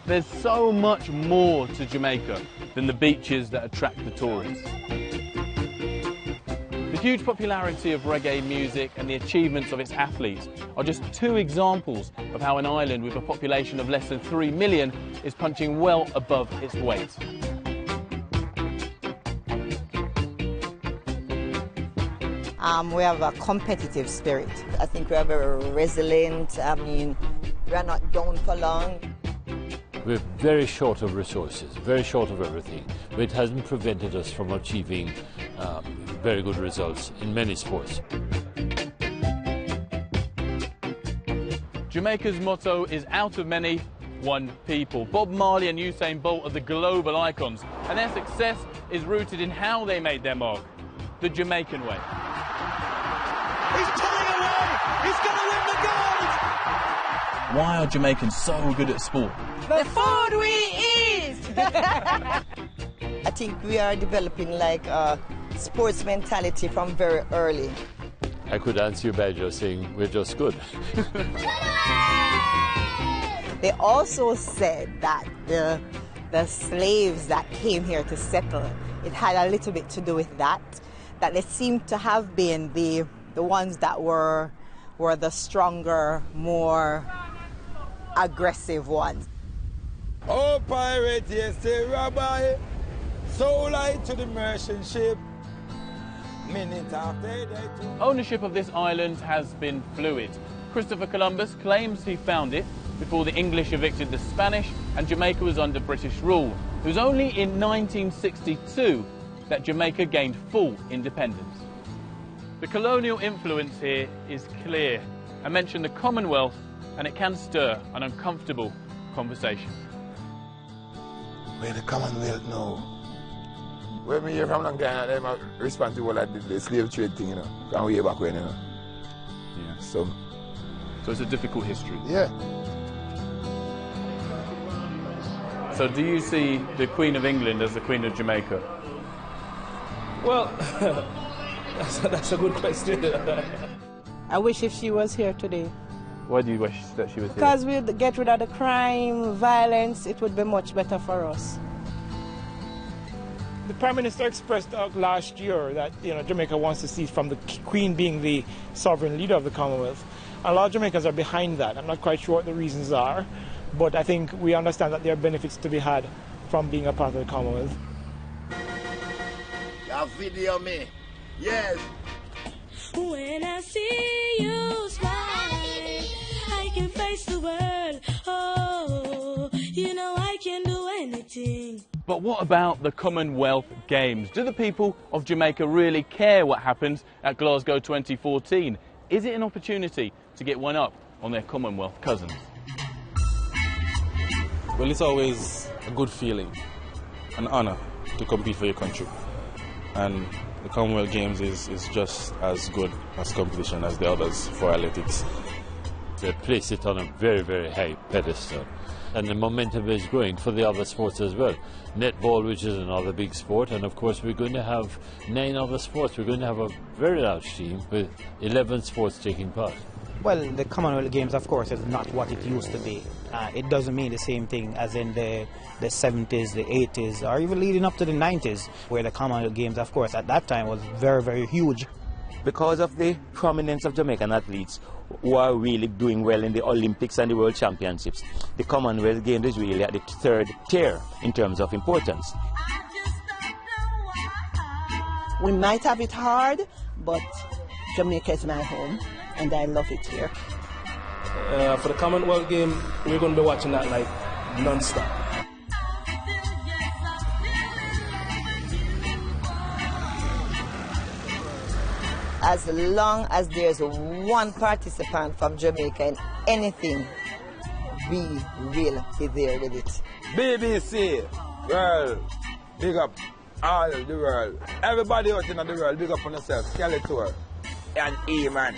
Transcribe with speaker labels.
Speaker 1: There's so much more to Jamaica than the beaches that attract the tourists. The huge popularity of reggae music and the achievements of its athletes are just two examples of how an island with a population of less than 3 million is punching well above its weight.
Speaker 2: We have a competitive spirit. I think we are very resilient. I mean, we are not down for long.
Speaker 3: We're very short of resources, very short of everything, but it hasn't prevented us from achieving very good results in many sports.
Speaker 1: Jamaica's motto is out of many, one people. Bob Marley and Usain Bolt are the global icons, and their success is rooted in how they made their mark, the Jamaican way.
Speaker 4: He's pulling away! He's going to win the gold!
Speaker 1: Why are Jamaicans so good at sport?
Speaker 2: The food we eat! I think we are developing like a sports mentality from very early.
Speaker 3: I could answer you by just saying we're just good.
Speaker 2: They also said that the slaves that came here to settle, it had a little bit to do with that they seemed to have been the ones that were the stronger, more aggressive ones.
Speaker 5: Oh, pirate, yes, say rabbi, so light to the merchant ship. Minute after they took...
Speaker 1: Ownership of this island has been fluid. Christopher Columbus claims he found it before the English evicted the Spanish and Jamaica was under British rule. It was only in 1962 that Jamaica gained full independence. The colonial influence here is clear. I mentioned the Commonwealth, and it can stir an uncomfortable conversation.
Speaker 5: Where the Commonwealth now? When we hear from long time, they respond to all that the slave trade thing, you know, from way back when, you know.
Speaker 1: Yeah.
Speaker 5: So
Speaker 1: it's a difficult history.
Speaker 5: Yeah.
Speaker 1: So do you see the Queen of England as the Queen of Jamaica?
Speaker 6: Well, that's a good question.
Speaker 7: I wish if she was here today.
Speaker 1: Why do you wish that she was here?
Speaker 7: Because we'd get rid of the crime, violence, it would be much better for us.
Speaker 6: The Prime Minister expressed last year that Jamaica wants to see from the Queen being the sovereign leader of the Commonwealth. A lot of Jamaicans are behind that. I'm not quite sure what the reasons are, but I think we understand that there are benefits to be had from being a part of the Commonwealth.
Speaker 5: You video me. Yes.
Speaker 8: When I see you smile, I can face the world. Oh, I can do anything.
Speaker 1: But what about the Commonwealth Games? Do the people of Jamaica really care what happens at Glasgow 2014? Is it an opportunity to get one up on their Commonwealth cousins?
Speaker 9: Well, it's always a good feeling, an honour to compete for your country. And the Commonwealth Games is just as good as competition as the others for athletics.
Speaker 3: They place it on a very, very high pedestal. And the momentum is growing for the other sports as well. Netball, which is another big sport, and of course we're going to have 9 other sports. We're going to have a very large team with 11 sports taking part.
Speaker 10: Well, the Commonwealth Games, of course, is not what it used to be. It doesn't mean the same thing as in the 70s, the 80s, or even leading up to the 90s, where the Commonwealth Games, of course, at that time was very, very huge.
Speaker 11: Because of the prominence of Jamaican athletes who are really doing well in the Olympics and the World Championships, the Commonwealth Games is really at the 3rd tier in terms of importance.
Speaker 2: We might have it hard, but Jamaica is my home, and I love it here.
Speaker 6: For the Commonwealth Game, we're going to be watching that like non-stop.
Speaker 2: As long as there's one participant from Jamaica in anything, we will be there with it.
Speaker 5: BBC, world, big up all the world. Everybody out in the world, big up on yourself. Skeletor and E-Man.